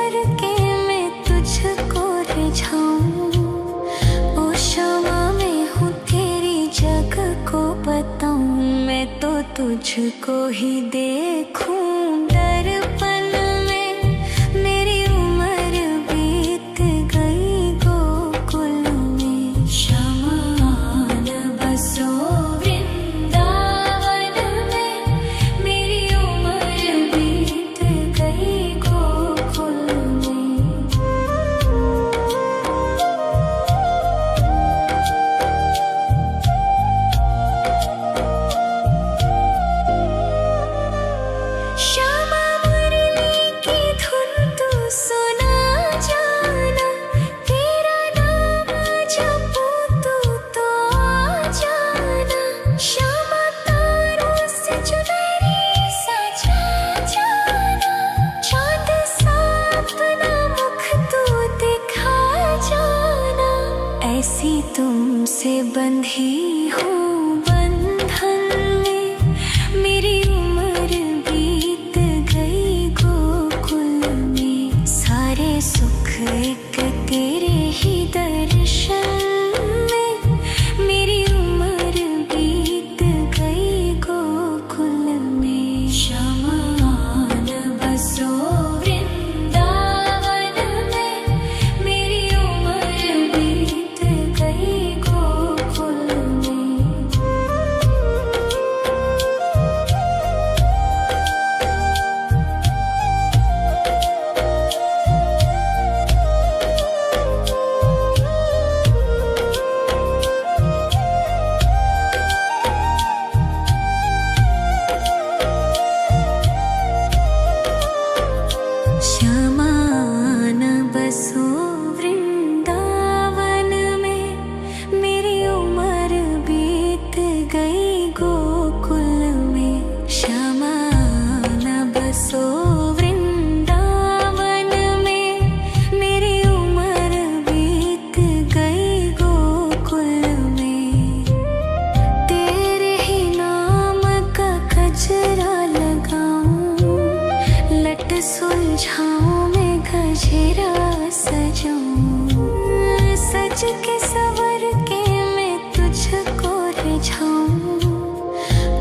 सवर के मैं तुझको रिझाऊं। ओ शमा मैं हूँ तेरी जग को बताऊं। मैं तो तुझको ही देखूं दर्पण में। मेरी उम्र बीत गई गोकुल में। शमान बसो वृंदावन में। मेरी उम्र बीत गई गोकुल में। श्यामा मुरली की धुन तू सुना जाना। तेरा नाम जपूं तो आ जाना। श्यामा तारों से चुनरी सजा जाना। चाँद सा अपना मुख तू दिखा जाना। ऐसी तुमसे बंधी हूँ बंधन में। मेरी उम्र बीत गई गोकुल में। सारे सुख एक तेरे ही दर्शन में। मेरी उम्र बीत गई गोकुल में। शमान बसो वृंदावन में। मेरी उम्र बीत गई गोकुल में। शमान बसो वृंदावन में। मेरी उम्र बीत गई गोकुल में। शमान बसो वृंदावन में। मेरी उम्र बीत गई गोकुल में। तेरे ही नाम का गजरा लगाऊं। लट सुलझाऊं मैं गजरा सजाऊं। सज के सवर के मैं तुझको रिझाऊं।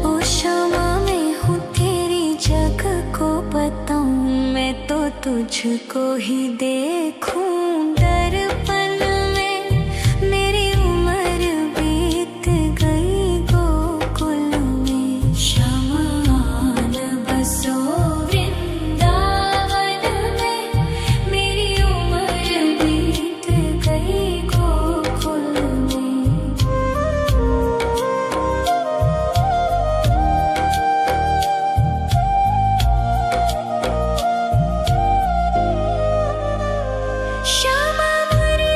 ओ शमा मैं हूँ तेरी जग को बताऊं। मैं तो तुझको ही देखूं दर्पण में। मेरी उम्र बीत गई गोकुल में। शमान बसो वृंदावन में। मेरी उम्र बीत गई गोकुल में। श्यामा मुरली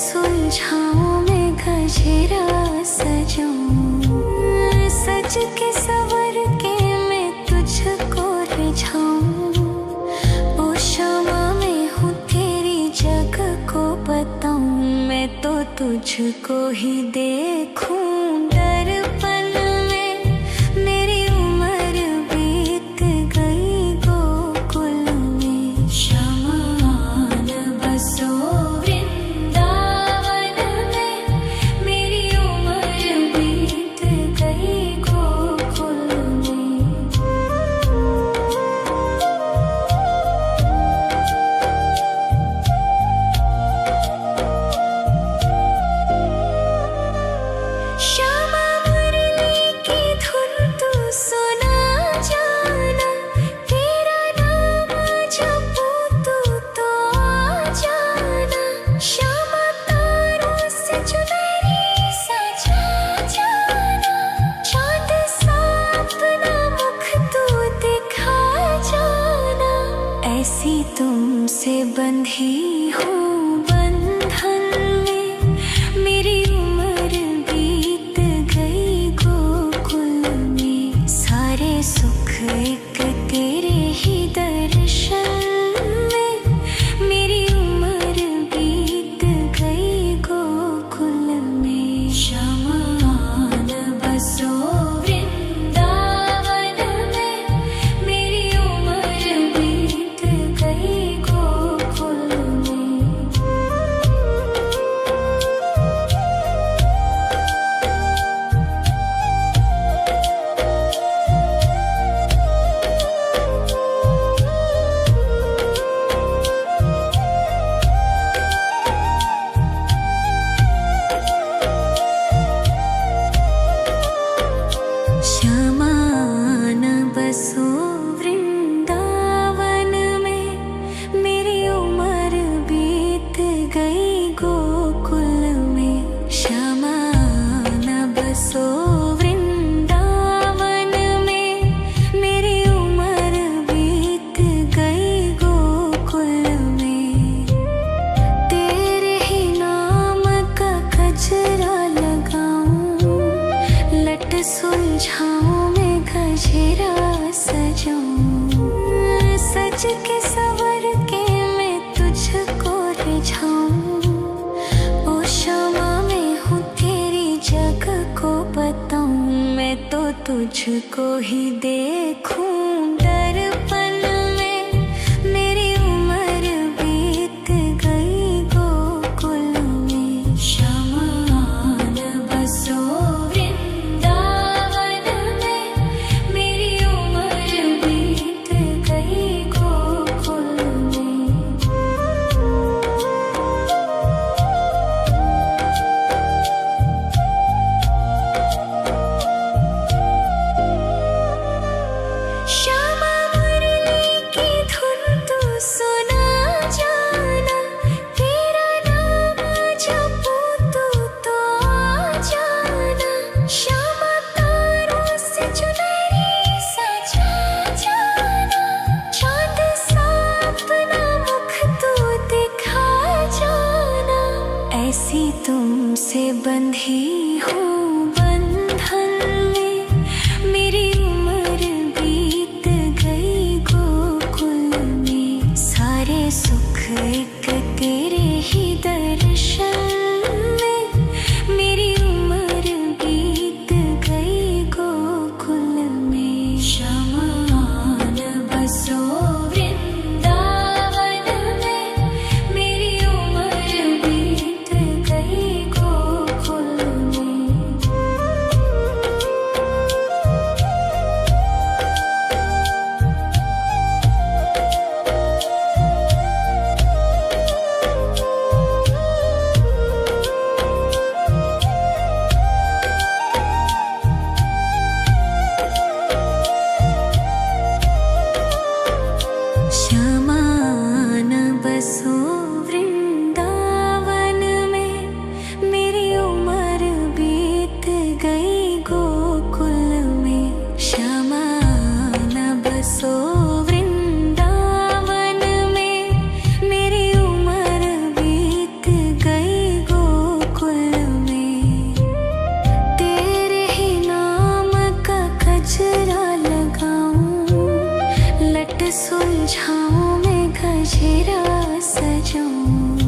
सुलझाऊं मैं गजरा सजाऊं, सज के सवर के मैं तुझको रिझाऊं। ओ शमा मैं हूँ तेरी जग को बताऊं, मैं तो तुझको ही देखूं दर्पण में। मेरी उम्र बीत गई गोकुल में, शमान बसो वृंदावन में। मेरी उम्र बीत गई गोकुल में। श्यामा मुरली की धुन तू सुना जाना, तेरा नाम जपूं तू तो आ जाना। श्यामा तारों से चुनरी सजा जाना, चांद सा अपना मुख तू दिखा जाना। ऐसी तुमसे बंधी हूँ बंधन में, मेरी उम्र बीत गई गोकुल में। सारे सुख एक तेरे ही दर्शन में, मेरी उम्र बीत गई गोकुल में। शमान बसो वृंदावन में, मेरी उम्र बीत गई गोकुल में। शमान बसो वृंदावन में, मेरी उम्र बीत गई गोकुल में। शमान बसो वृंदावन में, मेरी उम्र बीत गई गोकुल में। तेरे ही नाम का गजरा लगाऊं, लट सुलझाऊं मैं गजरा सजाऊं। सज के सवर के मैं तुझको रिझाऊं। ओ शमा मैं हूँ तेरी जग को बताऊं, मैं तो तुझको ही देखूं दर्पण में। मेरी उम्र बीत गई गोकुल में। शमान बसो वृंदावन में, मेरी उम्र बीत गई गोकुल में। श्यामा मुरली की धुन तू सुना जाना, तेरा नाम जपूं तू तो आ जाना। श्यामा तारों से चुनरी सजा जाना, चांद सा अपना मुख तू दिखा जाना। ऐसी तुमसे बंधी हूँ बंधन में, मेरी उम्र बीत गई गोकुल में। सारे सुख एक तेरे ही दर्शन में, मेरी उम्र बीत गई गोकुल में। शमान बसो वृंदावन में, मेरी उम्र बीत गई गोकुल में। गजरा सजाऊं,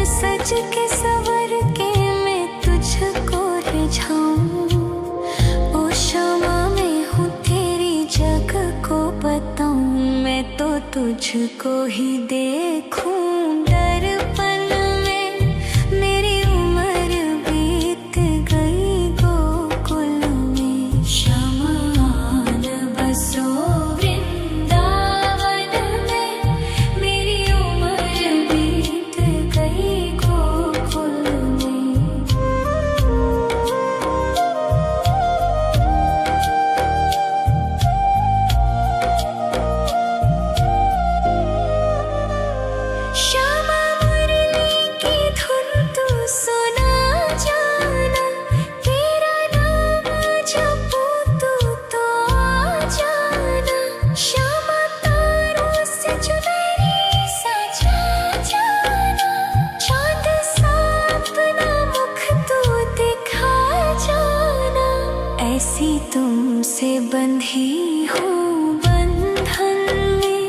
सज के सवर के मैं तुझको रिझाऊं। ओ क्षमा मैं हूँ तेरी जग को बताऊं, मैं तो तुझको ही देखूं। दर्पण में मेरी उम्र बीत गई गोकुल में, शमान बसो वृंदावन में। मेरी उम्र बीत गई गोकुल में। श्यामा मुरली की धुन तू सुना जाना, तेरा नाम जपूं तू तो आ जाना। श्यामा तारों से चुनरी सजा जाना, चांद सा अपना मुख तू दिखा जाना। ऐसी तुमसे बंधी हूँ बंधन में,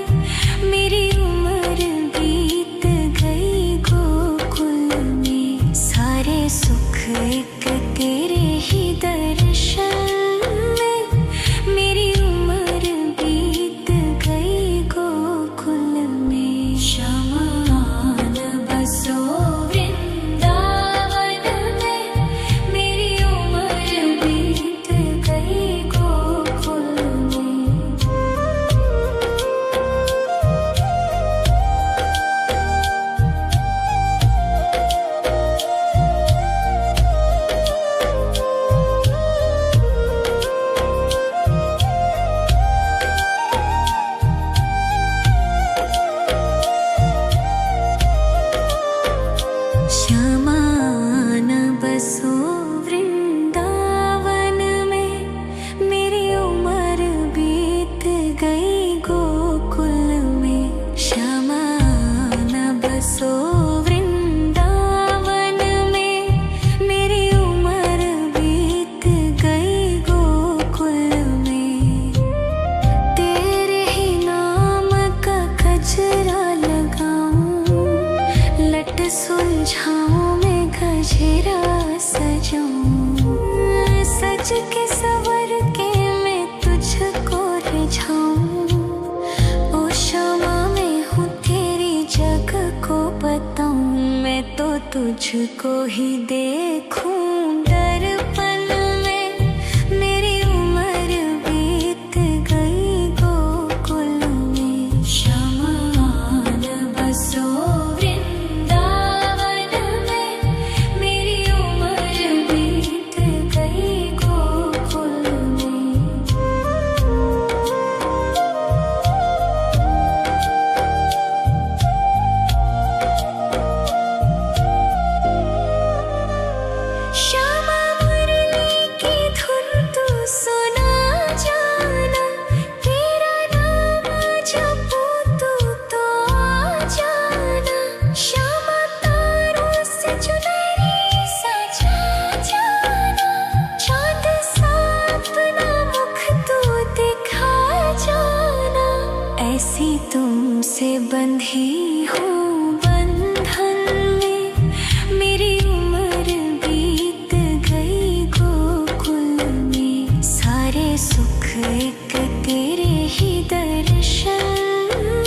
मेरी उम्र बीत गई गोकुल में। सारे सुख एक तेरे ही दर्शन में, मेरी उम्र बीत गई गोकुल में। शमान बसो वृंदावन में, मेरी उम्र बीत गई गोकुल में। श्यामान बसो वृंदावन में, मेरी उम्र बीत गई गोकुल में। श्यामान बसो वृंदावन में, मेरी उम्र बीत गई गोकुल में। तेरे ही नाम का गजरा लगाऊं, लट सुलझाऊं मैं गजरा सजाऊं। सज के सवर के मैं तुझको रिझाऊं। ओ क्षमा मैं हूँ तेरी जग को बताऊं, मैं तो तुझको ही देखूं। दर्पण में मेरी उम्र बीत गई गोकुल में। शमान बसो वृंदावन में, मेरी उम्र बीत गई गोकुल में। श्यामा मुरली की धुन तू सुना जाना, तेरा नाम जपूं तू तो आ जाना। श्यामा तारों से चुनरी सजा जाना, चांद सा अपना मुख तू दिखा जाना। ऐसी तुमसे बंधी हूँ बंधन में, मेरी उम्र बीत गई गोकुल में। सारे सुख एक तेरे ही दर्शन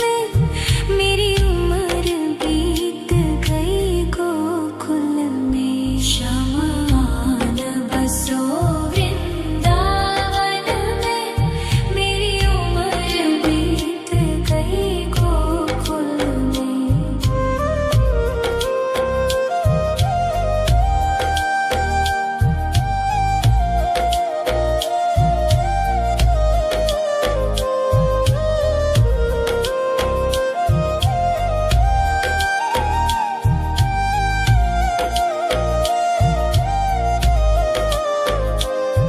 में, मेरी उम्र बीत गई गोकुल में। शमान बसो वृंदावन में, मेरी उम्र बीत गई गोकुल में।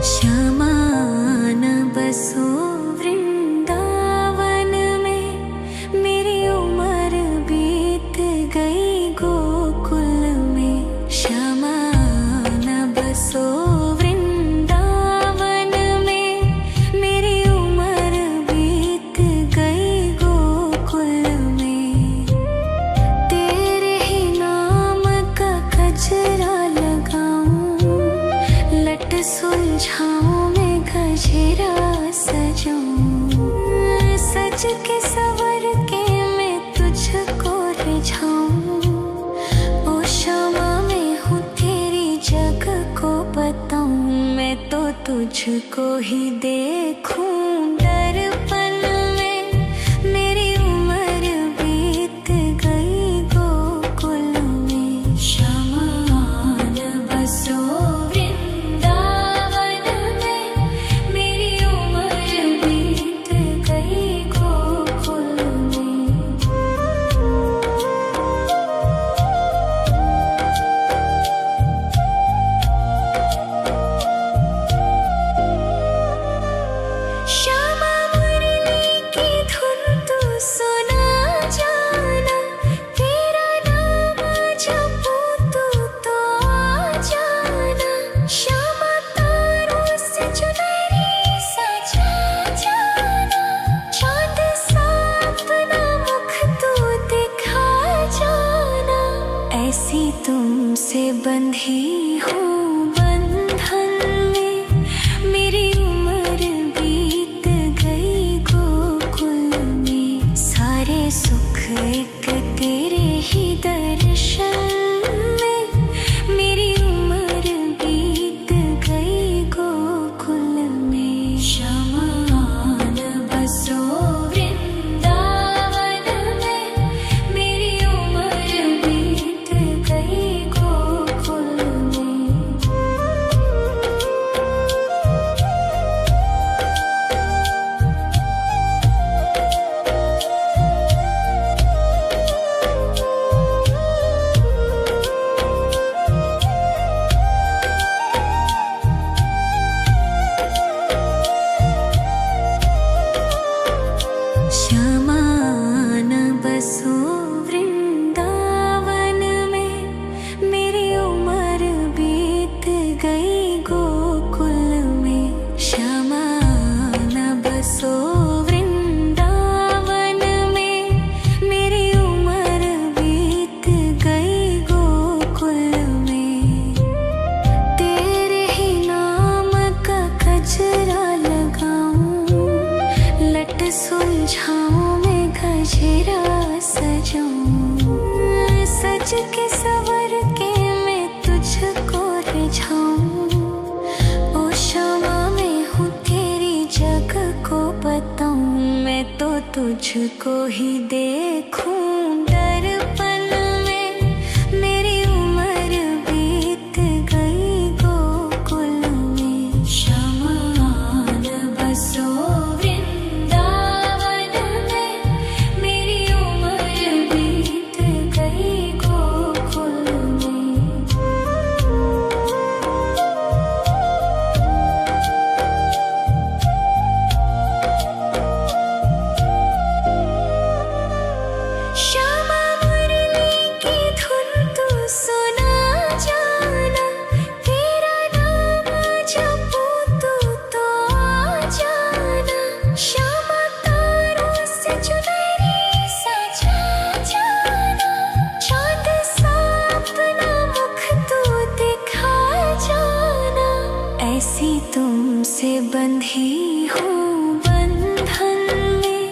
शमान बसो वृंदावन में, मेरी उम्र बीत गई गोकुल में। शमान बसो वृंदावन में, मेरी उम्र बीत गई गोकुल में। तुझको ही देखूं दर्पण में। मेरी उम्र बीत गई गोकुल में, शमान बसो वृंदावन में। मेरी उम्र बीत गई गोकुल में। श्यामा मुरली की धुन तू सुना जाना, तेरा नाम जपूं तू तो आ जाना। श्यामा तारों से चुनरी सजा जाना, चाँद सा अपना मुख तू दिखा जाना। ऐसी तुमसे बंधी हूँ बंधन में, मेरी उम्र बीत गई गोकुल में। सारे सुख एक तेरे ही दर्शन में, मेरी उम्र बीत गई गोकुल में। शमान बसो वृंदावन में, मेरी उम्र बीत गई गोकुल में। शमान बसो वृंदावन में, मेरी उम्र बीत गई गोकुल में। शमान बसो वृंदावन में, मेरी उम्र बीत गई गोकुल में। तेरे ही नाम का गजरा लगाऊं, लट सुलझाऊं मैं गजरा सजाऊं। सज के सवर के मैं तुझको रिझाऊं। ओ क्षमा मैं हूँ तेरी जग को बताऊं, मैं तो तुझको ही देखूं दर्पण में। मेरी उम्र बीत गई गोकुल में। शमान बसो वृंदावन में, मेरी उम्र बीत गई गोकुल में। श्यामा मुरली की धुन तू सुना जाना, तेरा नाम जपूं तू तो आ जाना। श्यामा तारों से चुनरी सजा जाना, चाँद सा अपना मुख तू दिखा जाना। ऐसी तुमसे बंधी हूँ बंधन में,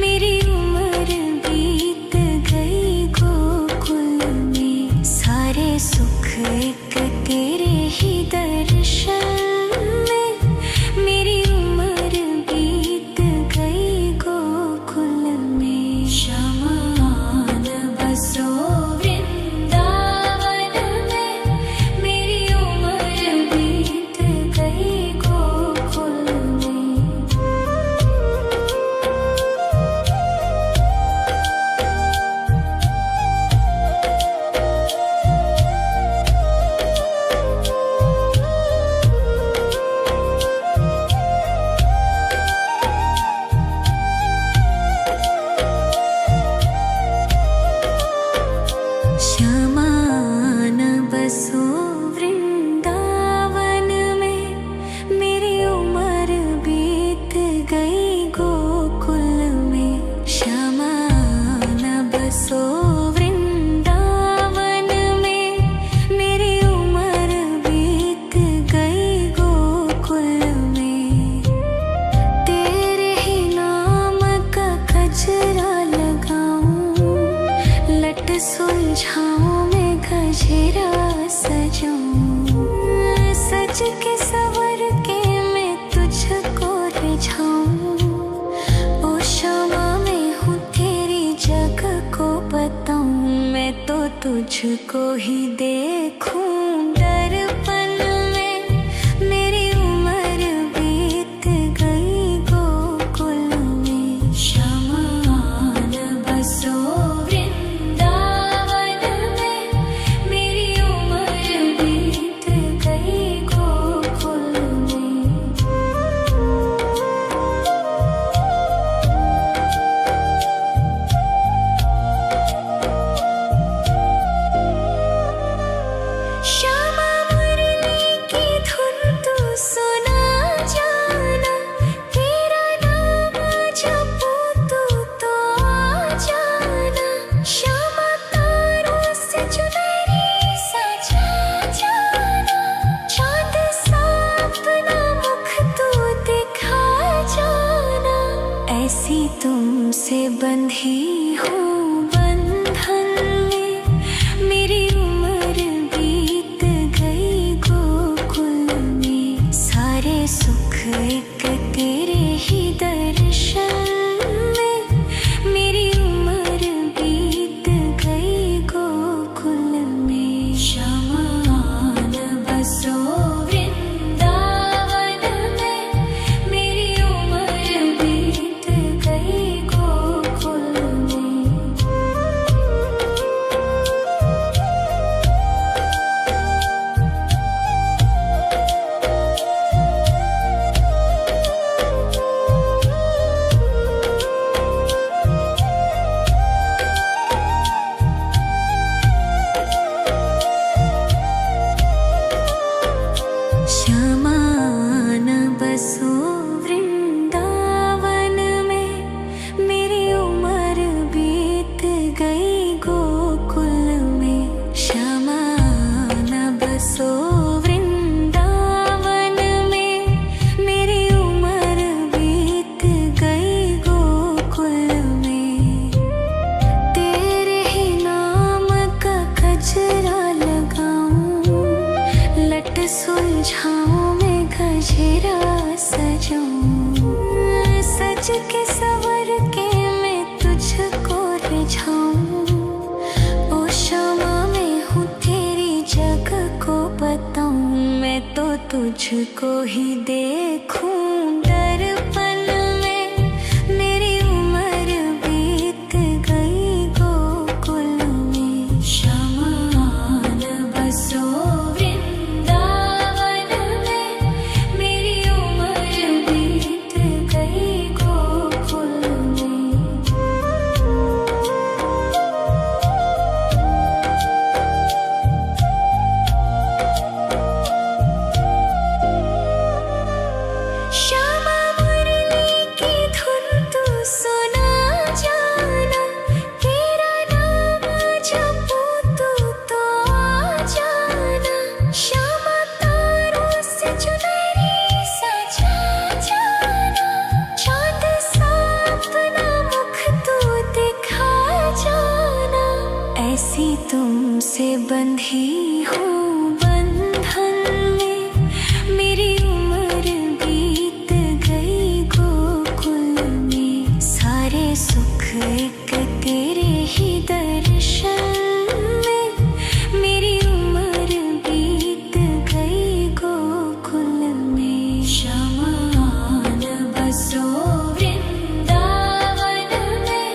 मेरी उम्र बीत गई गोकुल में। सारे सुख एक तेरे ही दर्शन में, मेरी उम्र बीत गई गोकुल में। शमान बसो वृंदावन में, मेरी उम्र बीत गई गोकुल में। शमान बसो वृंदावन में, मेरी उम्र बीत गई गोकुल में। शमान बसो वृंदावन में, मेरी उम्र बीत गई गोकुल में। तेरे ही नाम का गजरा लगाऊं, लट सुलझाऊं मैं गजरा सजाऊं। सज के सवर के तुझको ही देखूं दर्पण में। मेरी उम्र बीत गई गोकुल में। शमान बसो वृंदावन में। मेरी उम्र बीत गई गोकुल में। श्यामा मुरली की धुन तू सुना जाना। तेरा नाम जपूं तू तो आ जाना। श्यामा तारों से चुनरी सजा जाना। चांद सा अपना मुख तू दिखा जाना। ऐसी तुमसे बंधी हूँ बंधन में। मेरी उम्र बीत गई गोकुल में। सारे सुख एक तेरे ही दर्शन में। मेरी उम्र बीत गई गोकुल में। शमान बसो वृंदावन में। मेरी उम्र बीत गई गोकुल में। श्यामान बसो वृंदावन में। मेरी उम्र बीत गई गोकुल में। श्यामान बसो वृंदावन में। मेरी उम्र बीत गई गोकुल में। तेरे ही नाम का गजरा लगाऊं। लट सुलझाऊं मैं गजरा सजाऊं। सज के सवर के मैं तुझको रिझाऊं। ओ श्यामा मैं हूँ तेरी जग को बताऊं। मैं तो तुझको ही देखूं दर्पण में। मेरी उम्र बीत गई गोकुल में। शमान बसो वृंदावन में। मेरी उम्र बीत गई गोकुल में। श्यामा मुरली की धुन तू सुना जाना। तेरा नाम जपूं तू तो आ जाना। श्यामा तारों से चुनरी सजा जाना। चांद सा अपना मुख तू दिखा जाना। ऐसी तुमसे बंधी हूँ बंधन में। मेरी उम्र बीत गई गोकुल में। सारे सुख एक तेरे ही दर्शन में। मेरी उम्र बीत गई गोकुल में। शमान बसो वृंदावन में।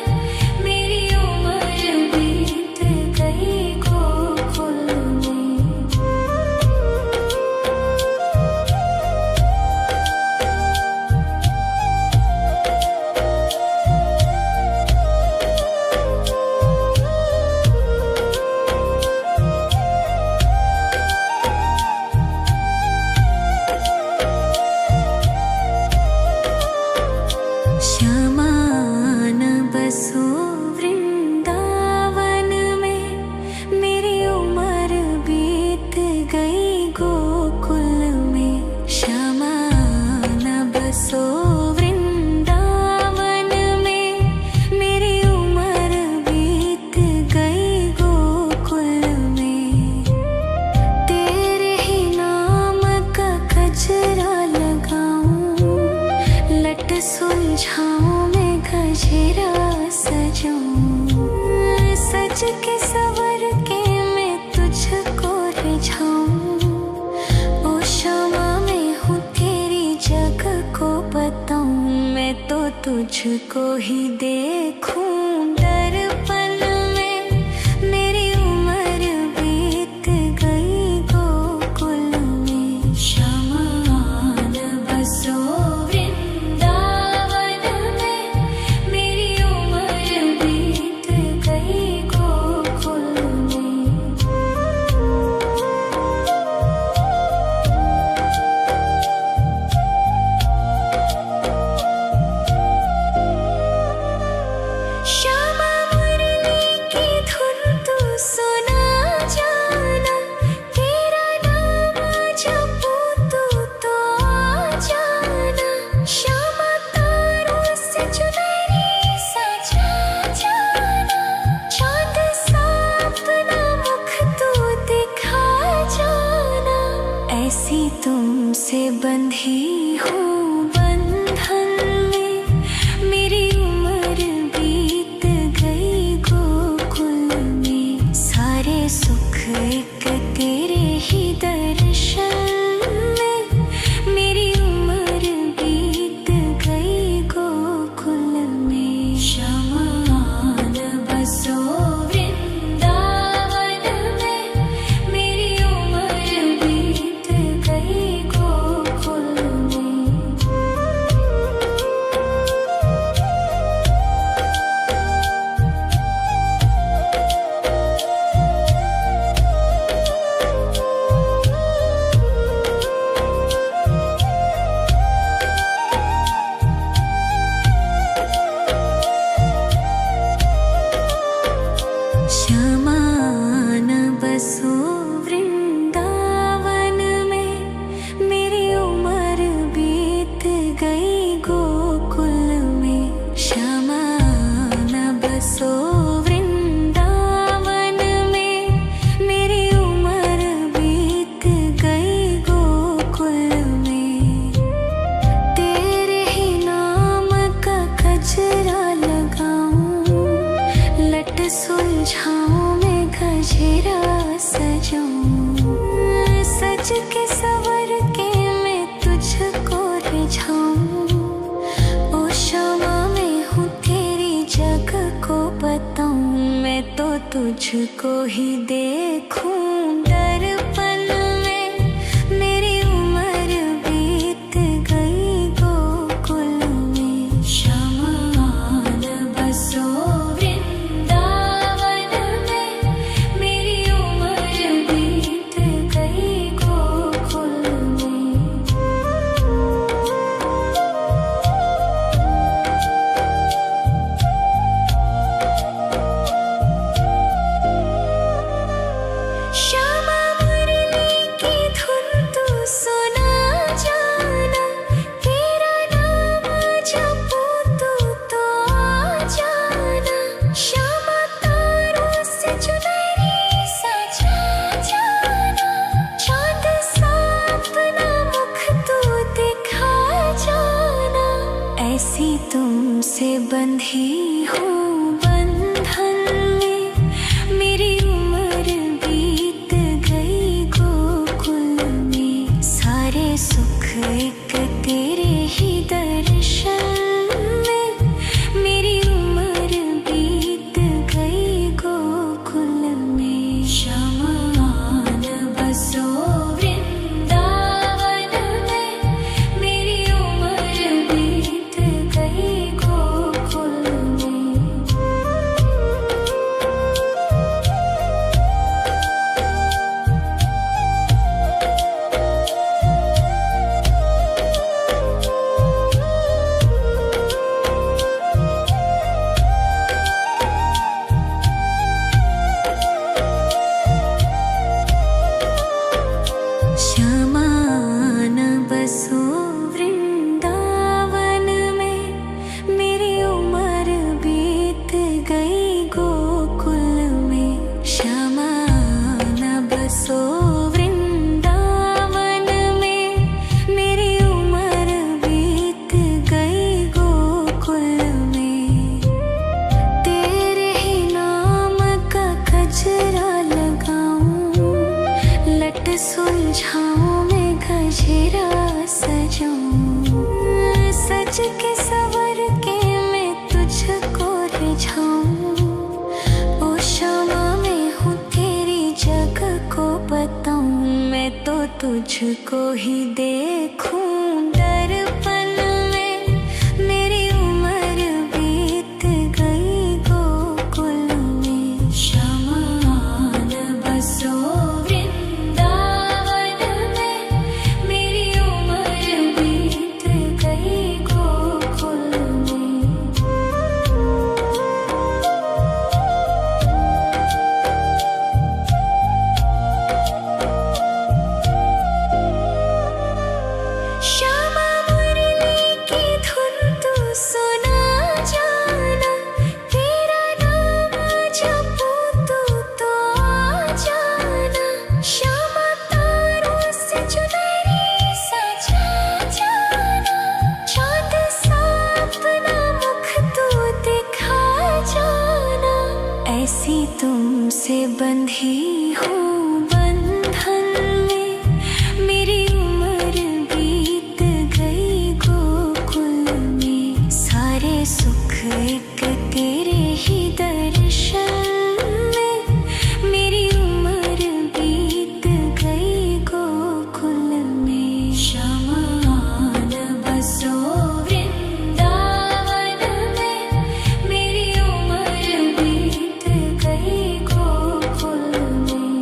मेरी उम्र बीत गई गोकुल में। श्यामान बसो वृंदावन में। मेरी उम्र बीत गई गोकुल में। श्यामान बसो वृंदावन में। मेरी उम्र बीत गई गोकुल में। तेरे ही नाम का गजरा लगाऊं। लट सुलझाऊं मैं गजरा सजाऊं। सज के सवर के तुझको ही देखूं दर्पण में। मेरी उम्र बीत गई गोकुल में। शमान बसो वृंदावन में। मेरी उम्र बीत गई गोकुल में। श्यामा मुरली की धुन तू सुना जाना। तेरा नाम जपूं तू तो आ जाना। श्यामा तारों से चुनरी सजा जाना। चांद सा अपना मुख तू दिखा जाना। ऐसी तुमसे बंधी हूँ बंधन में। मेरी उम्र बीत गई गोकुल में। सारे सुख एक तेरे ही दर्शन में। मेरी उम्र बीत गई गोकुल में। शमान बसो वृंदावन में। मेरी उम्र बीत गई गोकुल में। शमान बसो वृंदावन में। मेरी उम्र बीत गई गोकुल में। शमान बसो वृंदावन में। मेरी उम्र बीत गई गोकुल में। तेरे ही नाम का गजरा लगाऊं। लट सुलझाऊं मैं गजरा सजाऊं। सज के सवर के मैं तुझको रिझाऊं। ओ श्यामा मैं हूँ तेरी जग को बताऊं। मैं तो तुझको ही देखूं दर्पण में। मेरी उम्र बीत गई गोकुल में। शमान बसो वृंदावन में। मेरी उम्र बीत गई गोकुल में। श्यामा मुरली की धुन तू सुना जाना। तेरा नाम जपूं तू तो आ जाना। श्यामा तारों से चुनरी सजा जाना। चांद सा अपना मुख तू दिखा जाना। ऐसी तुमसे बंधी हूँ बंधन में। मेरी उम्र बीत गई गोकुल में। सारे सुख एक तेरे ही दर्शन में। मेरी उम्र बीत गई गोकुल में। शमान बसो वृंदावन में। मेरी उम्र बीत गई गोकुल में। शमान बसो वृंदावन में। मेरी उम्र बीत गई गोकुल में। शमान बसो वृंदावन में। मेरी उम्र बीत गई गोकुल में। तेरे ही नाम का गजरा लगाऊं। लट सुलझाऊं मैं गजरा सजाऊं। सज के सवर के तुझको ही देखूं दर्पण में। मेरी उम्र बीत गई गोकुल में। शमान बसो वृंदावन में। मेरी उम्र बीत गई गोकुल में। श्यामा मुरली की धुन तू सुना जाना। तेरा नाम जपूं तू तो आ जाना। श्यामा तारों से चुनरी सजा जाना। चाँद सा अपना मुख तू दिखा जाना। ऐसी तुमसे बंधी हूँ बंधन में। मेरी उम्र बीत गई गोकुल में। सारे सुख एक तेरे ही दर्शन में। मेरी उम्र बीत गई गोकुल में। शमान बसो वृंदावन में। मेरी उम्र बीत गई गोकुल में।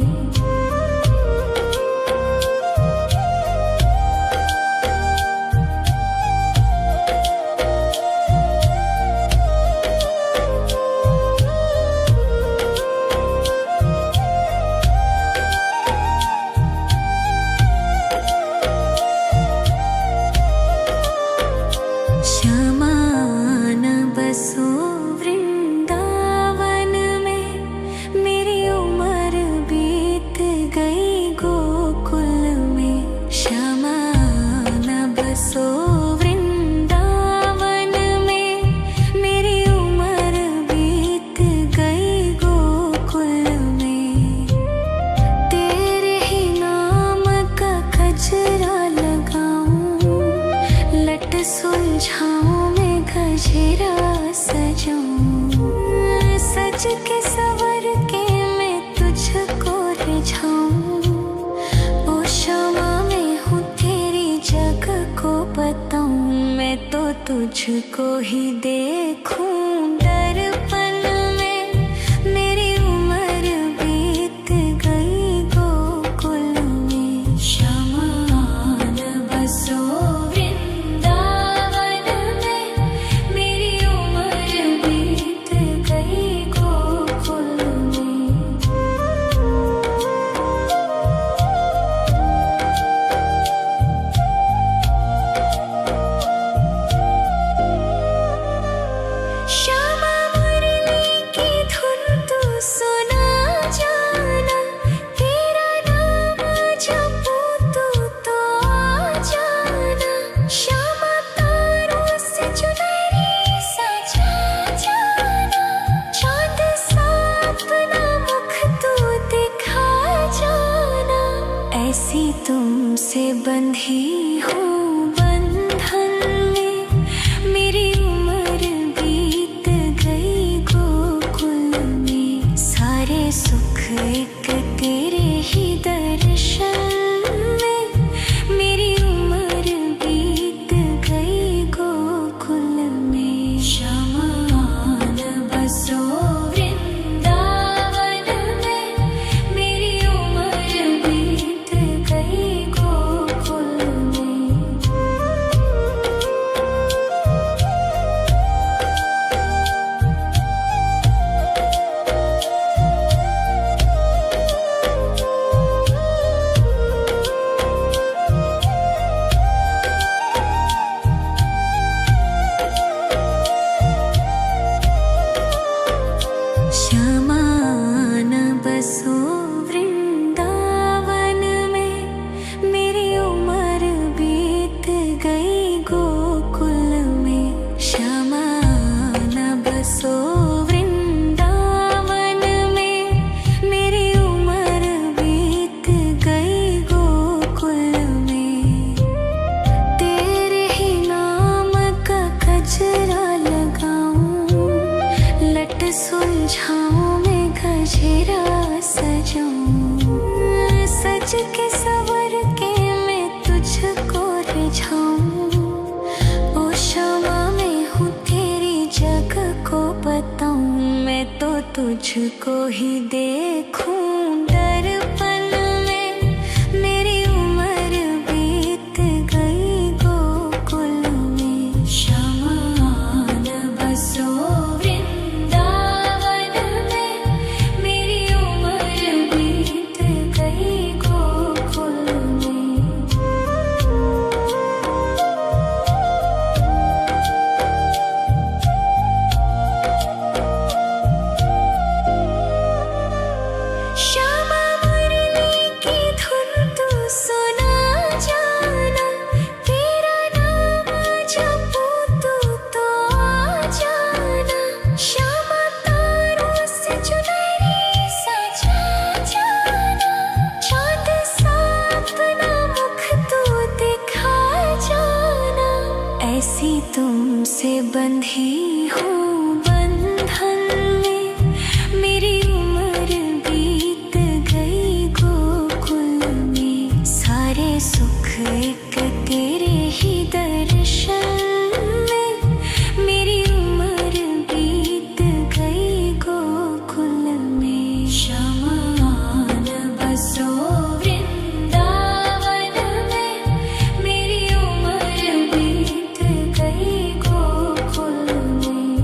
शमान बसो वृंदावन में। मेरी उम्र बीत गई गोकुल में। शमान बसो वृंदावन में। मेरी उम्र बीत गई गोकुल में। तेरे ही नाम का गजरा लगाऊं। लट सुलझाऊं मैं गजरा सजाऊं। सज के सवर के मैं तुझको रिझाऊं। ओ क्षमा मैं हूँ तेरी जग को बताऊं। मैं तो तुझको ही देखूं दर्पण में। मेरी उम्र बीत गई गोकुल में। शमान बसो वृंदावन में। मेरी उम्र बीत गई गोकुल में। श्यामा मुरली की धुन तू सुना जाना। तेरा नाम जपूं तू तो आ जाना। श्यामा तारों से चुनरी सजा जाना। चाँद सा अपना मुख तू दिखा जाना। ऐसी तुमसे बंधी हूँ बंधन में। मेरी उम्र बीत गई गोकुल में। सारे सुख एक तेरे ही दर्शन में। मेरी उम्र बीत गई गोकुल में। शमान बसो वृंदावन में। मेरी उम्र बीत गई गोकुल में। शमान बसो वृंदावन में। मेरी उम्र बीत गई गोकुल में। शमान बसो वृंदावन में। मेरी उम्र बीत गई गोकुल में। तेरे ही नाम का गजरा लगाऊं। लट सुलझाऊं मैं गजरा सजाऊं। सज के सवर के तुझको ही देखूं दर्पण में। मेरी उम्र बीत गई गोकुल में। शमान बसो वृंदावन में। मेरी उम्र बीत गई गोकुल में। श्यामा मुरली की धुन तू सुना जाना। तेरा नाम जपूं तो आ जाना। श्यामा तारों से चुनरी सजा जाना। चाँद सा अपना मुख तू दिखा जाना। ऐसी तुमसे बंधी हूँ बंधन में। मेरी उम्र बीत गई गोकुल में। सारे सुख एक तेरे ही दर्शन में। मेरी उम्र बीत गई गोकुल में। शमान बसो वृंदावन में। मेरी उम्र बीत गई गोकुल में।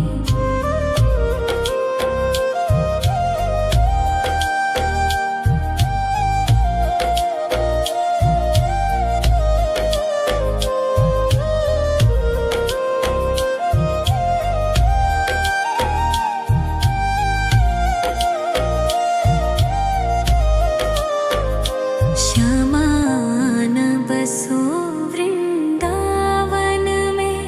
श्यामान बसो वृंदावन में।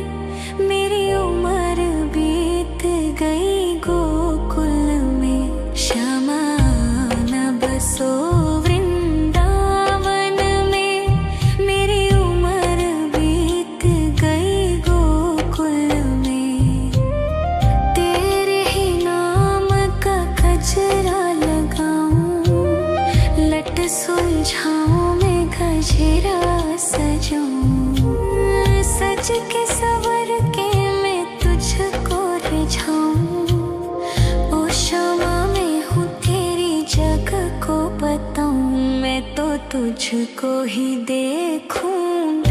मेरी उम्र बीत गई गोकुल में। श्यामान बसो वृंदावन में। मेरी उम्र बीत गई गोकुल में। तेरे ही नाम का गजरा लगाऊं। लट सुलझाऊं मैं गजरा सजाऊं। सज के सवर के मैं तुझको रिझाऊं। ओ श्यामा मैं हूँ तेरी जग को बताऊं। मैं तो तुझको ही देखूं